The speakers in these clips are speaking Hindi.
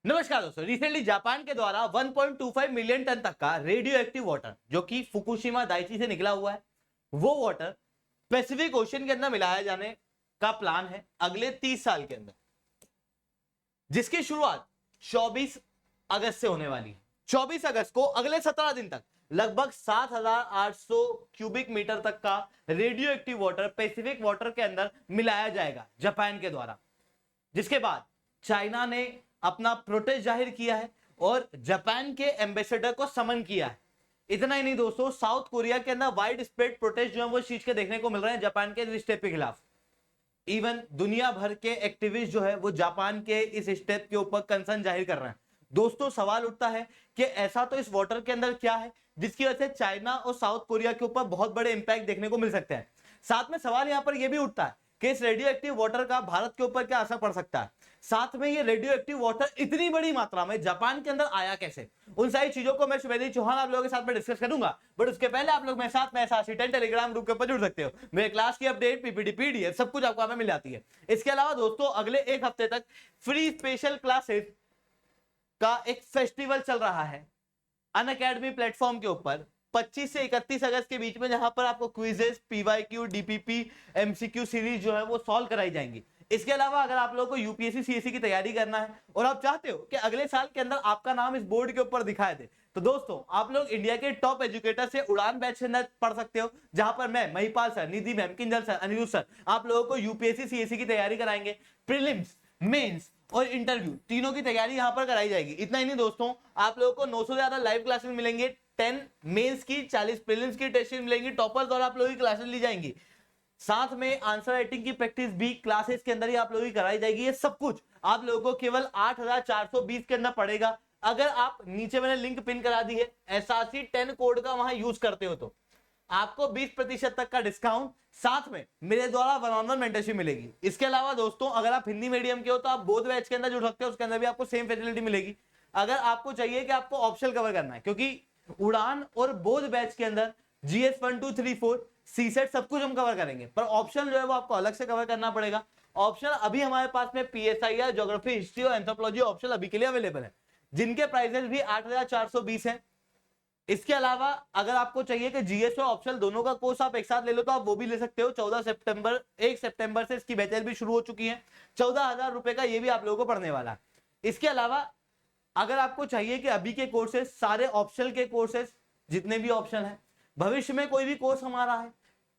नमस्कार दोस्तों, रिसेंटली जापान के द्वारा 1.25 मिलियन टन तक का रेडियो एक्टिव वाटर जो कि फुकुशिमा दाइची से निकला हुआ है, वो वाटर पैसिफिक ओशन के अंदर मिलाया जाने का प्लान है अगले 30 साल के अंदर, जिसकी शुरुआत 24 अगस्त से होने वाली है। 24 अगस्त को अगले 17 दिन तक लगभग 7,800 क्यूबिक मीटर तक का radio active water Pacific water के अंदर मिलाया जाएगा जापान के द्वारा, जिसके बाद चाइना ने अपना प्रोटेस्ट जाहिर किया है और जापान के एम्बेसडर को समन किया है। इतना ही नहीं दोस्तों, साउथ कोरिया के अंदर वाइड स्प्रेड प्रोटेस्ट जो है वो चीज के देखने को मिल रहे हैं जापान के इस स्टेप के खिलाफ। इवन दुनिया भर के एक्टिविस्ट जो है वो जापान के इस स्टेप के ऊपर कंसर्न जाहिर कर रहे हैं। दोस्तों, सवाल उठता है कि ऐसा तो इस वाटर के अंदर क्या है जिसकी वजह से चाइना और साउथ कोरिया के ऊपर बहुत बड़े इंपैक्ट देखने को मिल सकते हैं। साथ में सवाल यहां पर यह भी उठता है कि इस रेडियो एक्टिव वाटर का भारत के ऊपर क्या असर पड़ सकता है। साथ में ये रेडियो एक्टिव वाटर इतनी बड़ी मात्रा में जापान के अंदर आया कैसे, उन सारी चीजों को मैं शुभेंद्र चौहान आप लोगों के साथ में डिस्कस करूंगा। बट उसके पहले आप लोग मेरे साथ में SRC10 टेलीग्राम ग्रुप के ऊपर जुड़ सकते हो। मेरे क्लास की अपडेट, पीपीटी, पीडीएफ सब कुछ आपको हमें मिल जाती है। इसके अलावा दोस्तों, अगले एक हफ्ते तक फ्री स्पेशल क्लासेस का एक फेस्टिवल चल रहा है अनअकैडमी प्लेटफॉर्म के ऊपर 25 से 31 अगस्त के बीच में, जहां पर आपको quizzes, PYQ, DPP, MCQ series जो है वो सॉल्व कराई जाएंगी। इसके अलावा अगर आप लोगों को यूपीएससी सीएससी की तैयारी करना है और आप चाहते हो कि अगले साल के अंदर आपका नाम इस बोर्ड के ऊपर दिखाई दे, तो दोस्तों आप लोग इंडिया के टॉप एजुकेटर से उड़ान बैच के अंदर पढ़ सकते हो, जहां पर मैं, Mahipal sir, Nidhi ma'am, Kinjal sir, Anirudh sir आप लोगों को यूपीएससी सीएससी की तैयारी कराएंगे। प्रीलिम्स, मेंस और इंटरव्यू तीनों की तैयारी यहां पर कराई जाएगी। इतना ही नहीं दोस्तों, आप लोगों को 900 से ज्यादा लाइव क्लासेस मिलेंगे, 10 मेंस की, 40 प्रीलिम्स की टेस्ट मिलेंगी, टॉपर्स और आप लोगों की क्लासेस ली जाएंगी। साथ में आंसर राइटिंग की प्रैक्टिस भी क्लासेस के अंदर ही आप लोगों की कराई जाएगी। ये सब कुछ आप लोगों को केवल 8,420 के अंदर पड़ेगा। अगर आप, नीचे मैंने लिंक पिन करा दी है, SRC10 कोड का वहां यूज करते हो तो आपको 20% तक का डिस्काउंट, साथ में मेरे द्वारा 1-on-1 मेंटरशिप मिलेगी। इसके अलावा दोस्तों, अगर आप हिंदी मीडियम के हो तो आप बोध बैच के अंदर जुड़ सकते हो, उसके अंदर भी आपको सेम फैसिलिटी मिलेगी। अगर आपको चाहिए कि आपको ऑप्शनल कवर करना है, क्योंकि उड़ान और बोध बैच के अंदर GS 1 2 3 4 CSET सब कुछ हम कवर करेंगे, पर ऑप्शनल जो है वो आपको अलग से कवर करना पड़ेगा। ऑप्शनल अभी हमारे पास में PSI, ज्योग्राफी, हिस्ट्री और एंथ्रोपोलॉजी ऑप्शनल अभी के लिए अवेलेबल है, जिनके प्राइसेस भी 8,420 है। इसके अलावा अगर आपको चाहिए कि जीएस और ऑप्शनल दोनों का कोर्स आप एक साथ ले लो तो आप वो भी ले सकते हो। 1 सितंबर से इसकी बैचेस भी शुरू हो चुकी है। 14,000 रुपए का ये भी आप लोगों को पढ़ने वाला है। इसके अलावा अगर आपको चाहिए कि अभी के कोर्सेस, सारे ऑप्शनल के कोर्सेस जितने भी ऑप्शन है, भविष्य में कोई भी कोर्स हमारा है,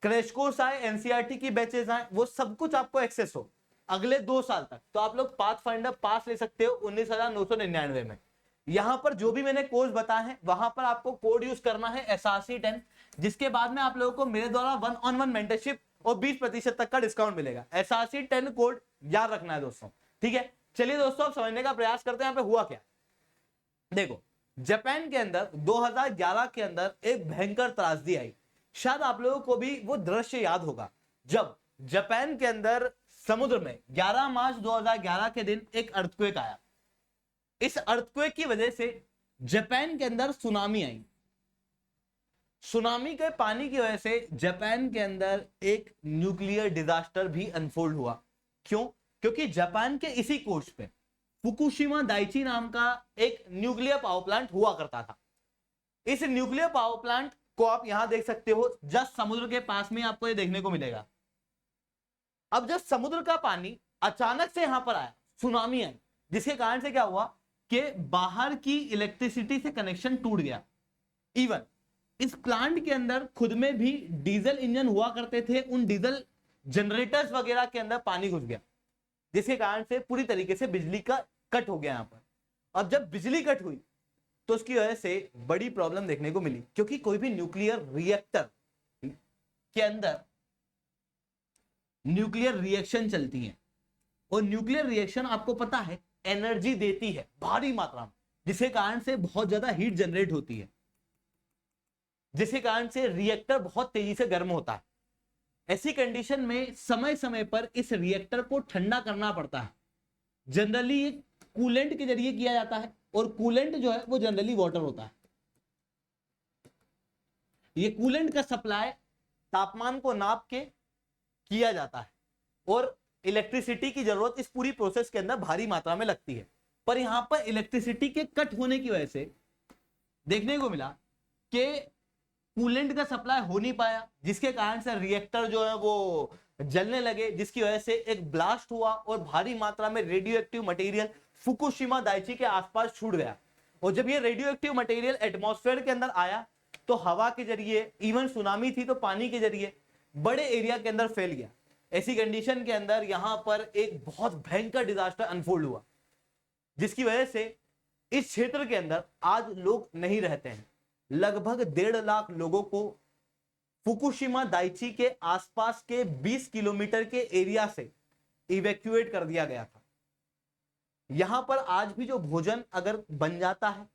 क्रैश कोर्स आए, एनसीईआरटी की बैचेस आए, वो सब कुछ आपको एक्सेस हो अगले 2 साल तक, तो आप लोग पाथफाइंडर पास ले सकते हो 19,999 में। यहां पर जो भी मैंने कोर्स बताए हैं वहां पर आपको कोड यूज करना है SRC10, जिसके बाद में आप लोगों को मेरे द्वारा 1-on-1 मेंटरशिप और 20% तक का डिस्काउंट मिलेगा। SRC10 कोड याद रखना है दोस्तों, ठीक है। चलिए दोस्तों, अब समझने का प्रयास करते हैं यहाँ पे हुआ क्या। देखो, जापान के अंदर 2011 के अंदर एक भयंकर त्रासदी आई। शायद आप लोगों को भी वो दृश्य याद होगा जब जापान के अंदर समुद्र में 11 मार्च 2011 के दिन एक अर्थक्वेक आया। इस अर्थक्वेक की वजह से जापान के अंदर सुनामी आई। सुनामी के पानी की वजह से जापान के अंदर एक न्यूक्लियर डिजास्टर भी अनफोल्ड हुआ। क्यों? क्योंकि जापान के इसी कोस्ट पे फुकुशिमा दाइची नाम का एक न्यूक्लियर पावर प्लांट हुआ करता था। इस न्यूक्लियर पावर प्लांट को आप यहां देख सकते हो, जस्ट समुद्र के पास में आपको ये देखने को मिलेगा। अब जब समुद्र का पानी अचानक से यहां पर आया, सुनामी आई, जिसके कारण से क्या हुआ कि बाहर की इलेक्ट्रिसिटी से कनेक्शन टूट गया। इवन इस प्लांट के अंदर खुद में भी डीजल इंजन हुआ करते थे, उन डीजल जनरेटर्स वगैरह के अंदर पानी घुस गया, जिसके कारण से पूरी तरीके से बिजली का कट हो गया यहां पर। अब जब बिजली कट हुई तो उसकी वजह से बड़ी प्रॉब्लम देखने को मिली, क्योंकि कोई भी न्यूक्लियर रिएक्टर के अंदर न्यूक्लियर रिएक्शन चलती है, और न्यूक्लियर रिएक्शन आपको पता है एनर्जी देती है भारी मात्रा में, जिसके कारण से बहुत ज्यादा हीट जनरेट होती है, जिसके कारण से रिएक्टर बहुत तेजी से गर्म होता है। ऐसी कंडीशन में समय समय पर इस रिएक्टर को ठंडा करना पड़ता है। जनरली एक कूलेंट के जरिए किया जाता है, और कूलेंट जो है वो जनरली वाटर होता है। ये कूलेंट का सप्लाई तापमान को नाप के किया जाता है, और इलेक्ट्रिसिटी की जरूरत इस पूरी प्रोसेस के अंदर भारी मात्रा में लगती है। पर यहां पर इलेक्ट्रिसिटी के कट होने की वजह से देखने को मिला कि कूलेंट का सप्लाई हो नहीं पाया, जिसके कारण से रिएक्टर जो है वो जलने लगे, जिसकी वजह से एक ब्लास्ट हुआ और भारी मात्रा में radio active material Fukushima Daiichi के आसपास छूट गया। और जब ये रेडियो एक्टिव मटेरियल एटमॉस्फेयर के अंदर आया तो हवा के जरिए, इवन सुनामी थी तो पानी के जरिए बड़े एरिया के अंदर फैल गया। ऐसी कंडीशन के अंदर यहां पर एक बहुत भयंकर डिजास्टर अनफोल्ड हुआ, जिसकी वजह से इस क्षेत्र के अंदर आज लोग नहीं रहते हैं। लगभग 1.5 लाख लोगों को फुकुशिमा दाइची के आसपास के 20 किलोमीटर के एरिया से इवैक्यूएट कर दिया गया था। यहां पर आज भी जो भोजन अगर बन जाता है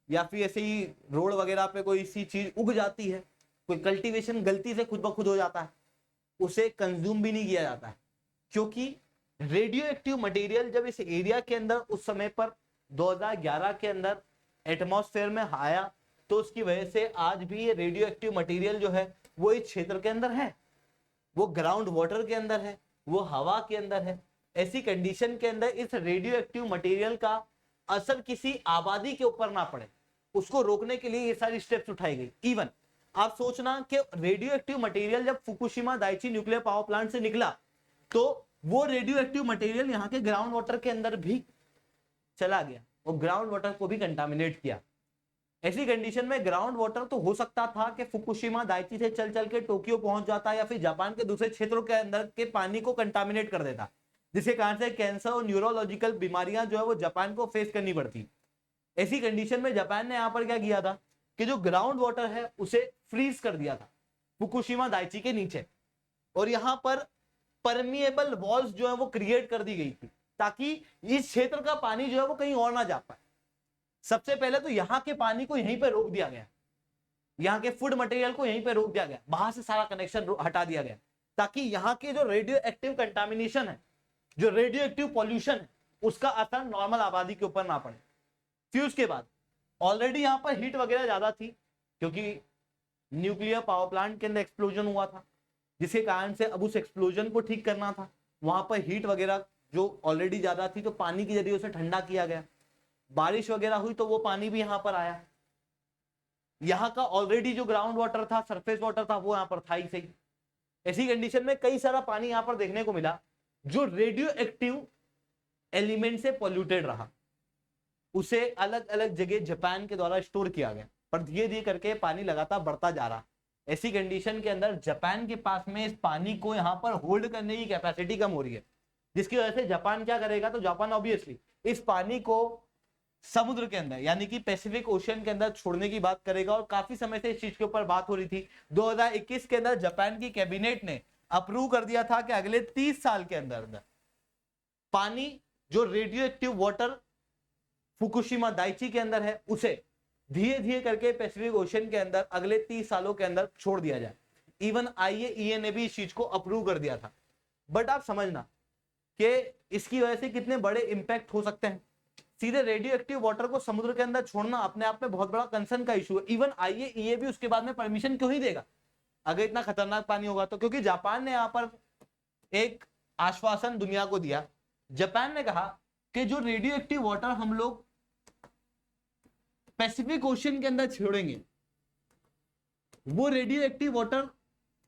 या फिर ऐसे ही रोड वगैरह पे कोई सी चीज उग जाती है, कोई कल्टीवेशन गलती से खुद ब खुद हो जाता है, उसे कंज्यूम भी नहीं किया जाता है, क्योंकि रेडियो एक्टिव मटेरियल जब इस एरिया के अंदर उस समय पर 2011 के अंदर एटमॉस्फेयर में आया तो उसकी वजह से आज भी ये रेडियो एक्टिव मटेरियल जो है वो इस क्षेत्र के अंदर है, वो ग्राउंड वाटर के अंदर है, वो हवा के अंदर है। ऐसी कंडीशन के अंदर इस रेडियो एक्टिव मटेरियल का असर किसी आबादी के ऊपर ना पड़े, उसको रोकने के लिए ये सारी स्टेप्स उठाई गई। इवन आप सोचना कि रेडियो एक्टिव मटेरियल जब Fukushima Daiichi nuclear power plant से निकला तो वो रेडियो एक्टिव मटेरियल यहाँ के ग्राउंड वाटर के अंदर भी चला गया और ग्राउंड वाटर को भी कंटामिनेट किया। ऐसी कंडीशन में ग्राउंड वाटर तो हो सकता था कि फुकुशिमा दाइची से चल चल के टोक्यो पहुंच जाता या फिर जापान के दूसरे क्षेत्रों के अंदर के पानी को कंटामिनेट कर देता, जिसके कारण से कैंसर और न्यूरोलॉजिकल बीमारियां जो है वो जापान को फेस करनी पड़ती। ऐसी कंडीशन में जापान ने यहाँ पर क्या किया था कि जो ग्राउंड वाटर है उसे फ्रीज कर दिया था फुकुशिमा दाइची के नीचे, और यहाँ पर परमिएबल वॉल्स जो है वो क्रिएट कर दी गई थी ताकि इस क्षेत्र का पानी जो है वो कहीं और ना जा पाए। सबसे पहले तो यहाँ के पानी को यहीं पे रोक दिया गया, यहाँ के फूड मटेरियल को यहीं पे रोक दिया गया, बाहर से सारा कनेक्शन हटा दिया गया ताकि यहाँ के जो रेडियो एक्टिव कंटामिनेशन है, जो रेडियो एक्टिव पॉल्यूशन है, उसका असर नॉर्मल आबादी के ऊपर ना पड़े। फिर उसके बाद ऑलरेडी यहाँ पर हीट वगैरह ज्यादा थी क्योंकि न्यूक्लियर पावर प्लांट के अंदर एक्सप्लोजन हुआ था, जिसके कारण से अब उस एक्सप्लोजन को ठीक करना था। वहां पर हीट वगैरह जो ऑलरेडी ज्यादा थी तो पानी के जरिए उसे ठंडा किया गया, बारिश वगैरह हुई तो वो पानी भी यहाँ पर आया। यहाँ का ऑलरेडी जो ग्राउंड वाटर था, सरफेस वाटर था, वो यहाँ पर था ही सही। ऐसी कंडीशन में कई सारा पानी यहाँ पर देखने को मिला जो रेडियो एक्टिव एलिमेंट से पॉल्यूटेड रहा, उसे अलग अलग जगह जापान के द्वारा स्टोर किया गया, पर धीरे धीरे करके पानी लगातार बढ़ता जा रहा। ऐसी कंडीशन के अंदर जापान के पास में इस पानी को यहाँ पर होल्ड करने की कैपेसिटी कम हो रही है, जिसकी वजह से जापान क्या करेगा, तो जापान ऑब्वियसली इस पानी को समुद्र के अंदर यानी कि पैसिफिक ओशियन के अंदर छोड़ने की बात करेगा। और काफी समय से इस चीज के ऊपर बात हो रही थी। 2021 के अंदर जापान की कैबिनेट ने अप्रूव कर दिया था कि अगले 30 साल के अंदर पानी जो radio active water Fukushima Daiichi के अंदर है उसे धीरे धीरे करके पैसिफिक ओशियन के अंदर अगले 30 सालों के अंदर छोड़ दिया जाए। इवन IAEA ने भी इस चीज को अप्रूव कर दिया था। बट आप समझना कि इसकी वजह से कितने बड़े इंपैक्ट हो सकते हैं। सीधे रेडियो एक्टिव वाटर को समुद्र के अंदर छोड़ना अपने आप में बहुत बड़ा कंसर्न का इशू है। इवन IAEA भी उसके बाद में परमिशन क्यों ही देगा अगर इतना खतरनाक पानी होगा तो, क्योंकि जापान ने यहाँ पर एक आश्वासन दुनिया को दिया। जापान ने कहा कि जो रेडियो एक्टिव वाटर हम लोग पैसिफिक ओशियन के अंदर छोड़ेंगे वो रेडियो एक्टिव वाटर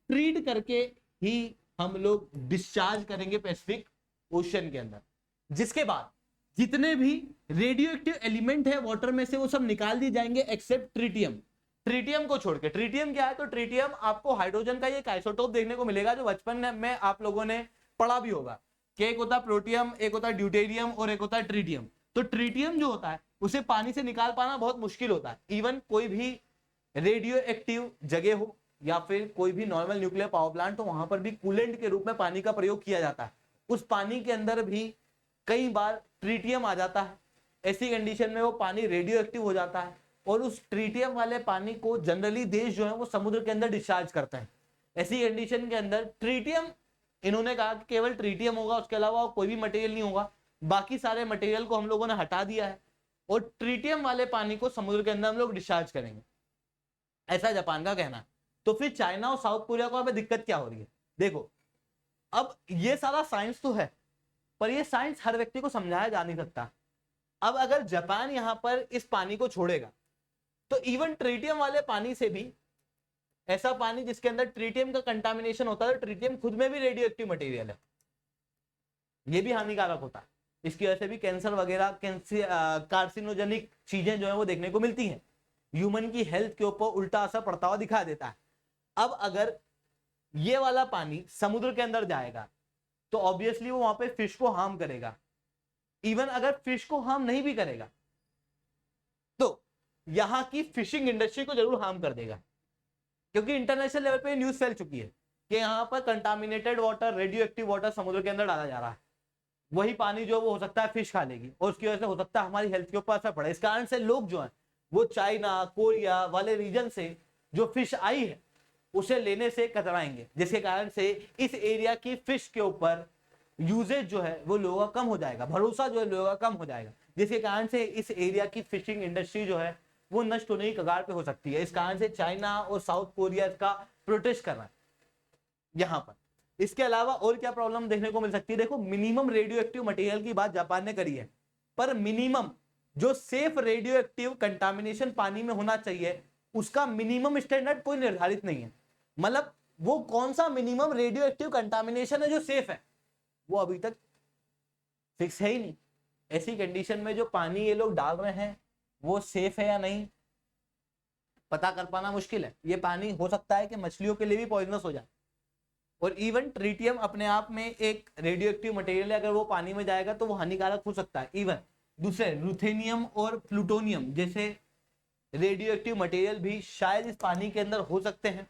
ट्रीट करके ही हम लोग डिस्चार्ज करेंगे पैसिफिक ओशियन के अंदर, जिसके बाद जितने भी रेडियो एक्टिव एलिमेंट है वाटर में से वो सब निकाल दिए जाएंगे एक्सेप्ट ट्रिटियम। ट्रिटियम को छोड़ के, ट्रिटियम क्या है, तो ट्रिटियम आपको हाइड्रोजन का एक आइसोटोप देखने को मिलेगा जो बचपन में आप लोगों ने पढ़ा भी होगा कि एक होता है प्रोटियम, एक होता है ड्यूटेरियम और एक होता है ट्रिटियम। तो ट्रिटियम जो होता है उसे पानी से निकाल पाना बहुत मुश्किल होता है। इवन कोई भी रेडियो एक्टिव जगह हो या फिर कोई भी नॉर्मल न्यूक्लियर पावर प्लांट हो, वहां पर भी कूलेंट के रूप में पानी का प्रयोग किया जाता है। उस पानी के अंदर भी कई बार ट्रिटियम आ जाता है। ऐसी कंडीशन में वो पानी रेडियो एक्टिव हो जाता है और उस ट्रिटियम वाले पानी को जनरली देश जो है वो समुद्र के अंदर डिस्चार्ज करते हैं। ऐसी कंडीशन के अंदर ट्रिटियम, इन्होंने कहा कि केवल ट्रिटियम होगा, उसके अलावा कोई भी मटेरियल नहीं होगा। बाकी सारे मटेरियल को हम लोगों ने हटा दिया है और ट्रिटियम वाले पानी को समुद्र के अंदर हम लोग डिस्चार्ज करेंगे, ऐसा जापान का कहना है। तो फिर चाइना और साउथ कोरिया को अब दिक्कत क्या हो रही है? देखो, अब ये सारा साइंस तो है पर ये साइंस हर व्यक्ति को समझाया जा नहीं सकता। अब अगर जापान यहां पर इस पानी को छोड़ेगा तो इवन ट्रीटियम वाले पानी से भी, ऐसा पानी जिसके अंदर ट्रीटियम का कंटामिनेशन होता है, तो ट्रीटियम खुद में भी रेडियो एक्टिव मटेरियल है, ये भी हानिकारक होता है। इसकी वजह से भी कैंसर वगैरह, कार्सिनोजेनिक चीजें जो है वो देखने को मिलती हैं। ह्यूमन की हेल्थ के ऊपर उल्टा असर पड़ता हुआ दिखा देता है। अब अगर ये वाला पानी समुद्र के अंदर जाएगा तो ऑब्वियसली वो वहां पे फिश को हार्म करेगा। इवन अगर फिश को हार्म नहीं भी करेगा तो यहां की फिशिंग इंडस्ट्री को जरूर हार्म कर देगा, क्योंकि इंटरनेशनल लेवल पे न्यूज फैल चुकी है कि यहां पर contaminated water, radio active water समुद्र के अंदर डाला जा रहा है। वही पानी जो वो हो सकता है फिश खा लेगी और उसकी वजह से हो सकता है हमारी हेल्थ के ऊपर असर पड़े। इस कारण से लोग जो है वो चाइना, कोरिया वाले रीजन से जो फिश आई है उसे लेने से कतराएंगे, जिसके कारण से इस एरिया की फिश के ऊपर यूजेज जो है वो लोगों का कम हो जाएगा, भरोसा जो है लोगों का कम हो जाएगा, जिसके कारण से इस एरिया की फिशिंग इंडस्ट्री जो है वो नष्ट होने की कगार पे हो सकती है। इस कारण से चाइना और साउथ कोरिया इसका प्रोटेस्ट कर रहा है यहां पर। इसके अलावा और क्या प्रॉब्लम देखने को मिल सकती है? देखो, मिनिमम रेडियो एक्टिव मटेरियल की बात जापान ने करी है, पर मिनिमम जो सेफ रेडियो एक्टिव कंटामिनेशन पानी में होना चाहिए उसका मिनिमम स्टैंडर्ड कोई निर्धारित नहीं है। मतलब वो कौन सा मिनिमम रेडियो एक्टिव कंटामिनेशन है जो सेफ है, वो अभी तक फिक्स है ही नहीं। ऐसी कंडीशन में जो पानी ये लोग डाल रहे हैं वो सेफ है या नहीं पता कर पाना मुश्किल है। ये पानी हो सकता है कि मछलियों के लिए भी पॉइजनस हो जाए। और इवन ट्रीटियम अपने आप में एक रेडियो एक्टिव मटेरियल है, अगर वो पानी में जाएगा तो वो हानिकारक हो सकता है। इवन दूसरे रुथेनियम और प्लूटोनियम जैसे रेडियो एक्टिव मटेरियल भी शायद इस पानी के अंदर हो सकते हैं।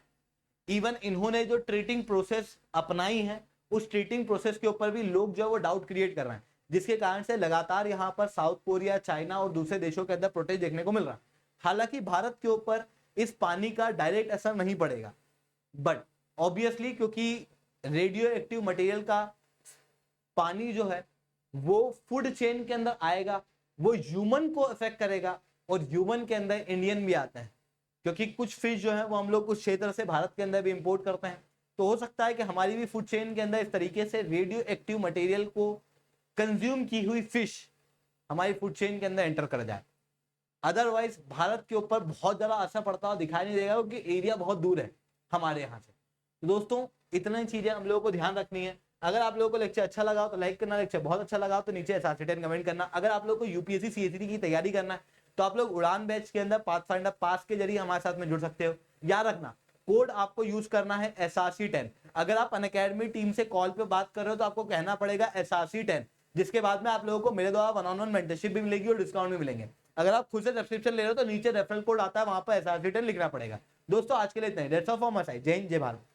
इवन इन्होंने जो ट्रीटिंग प्रोसेस अपनाई है उस ट्रीटिंग प्रोसेस के ऊपर भी लोग जो है वो डाउट क्रिएट कर रहे हैं, जिसके कारण से लगातार यहाँ पर साउथ कोरिया, चाइना और दूसरे देशों के अंदर प्रोटेस्ट देखने को मिल रहा है। हालांकि भारत के ऊपर इस पानी का डायरेक्ट असर नहीं पड़ेगा, बट ऑब्वियसली क्योंकि रेडियो एक्टिव मटेरियल का पानी जो है वो फूड चेन के अंदर आएगा, वो ह्यूमन को अफेक्ट करेगा, और ह्यूमन के अंदर इंडियन भी आता है, क्योंकि कुछ फिश जो है वो हम लोग उस क्षेत्र से भारत के अंदर भी इंपोर्ट करते हैं। तो हो सकता है कि हमारी भी फूड चेन के अंदर इस तरीके से रेडियो एक्टिव मटेरियल को कंज्यूम की हुई फिश हमारी फूड चेन के अंदर एंटर कर जाए। अदरवाइज भारत के ऊपर बहुत ज्यादा असर पड़ता हुआ दिखाई नहीं देगा, क्योंकि एरिया बहुत दूर है हमारे यहाँ से। तो दोस्तों, इतनी चीजें हम लोगों को ध्यान रखनी है। अगर आप लोगों को लेक्चर अच्छा लगा हो तो लाइक करना, लेक्चर बहुत अच्छा लगा हो तो नीचे SRC10 कमेंट करना। अगर आप लोगों को यूपीएससी CACT की तैयारी करना है तो आप लोग उड़ान बैच के अंदर पाथफाइंडर पास के जरिए हमारे साथ में जुड़ सकते हो। याद रखना, कोड आपको यूज करना है SRC10। अगर आप अनअकैडमी टीम से कॉल पे बात कर रहे हो तो आपको कहना पड़ेगा SRC10, जिसके बाद में आप लोगों को मेरे द्वारा 1-on-1 मेंटरशिप भी मिलेगी और डिस्काउंट भी मिलेंगे। अगर आप खुद से सब्सक्रिप्शन ले रहे हो तो नीचे रेफरल कोड आता है, वहां पर SRC10 लिखना पड़ेगा। दोस्तों, आज के लिए इतना ही। That's all from my side. जय हिंद, जय भारत।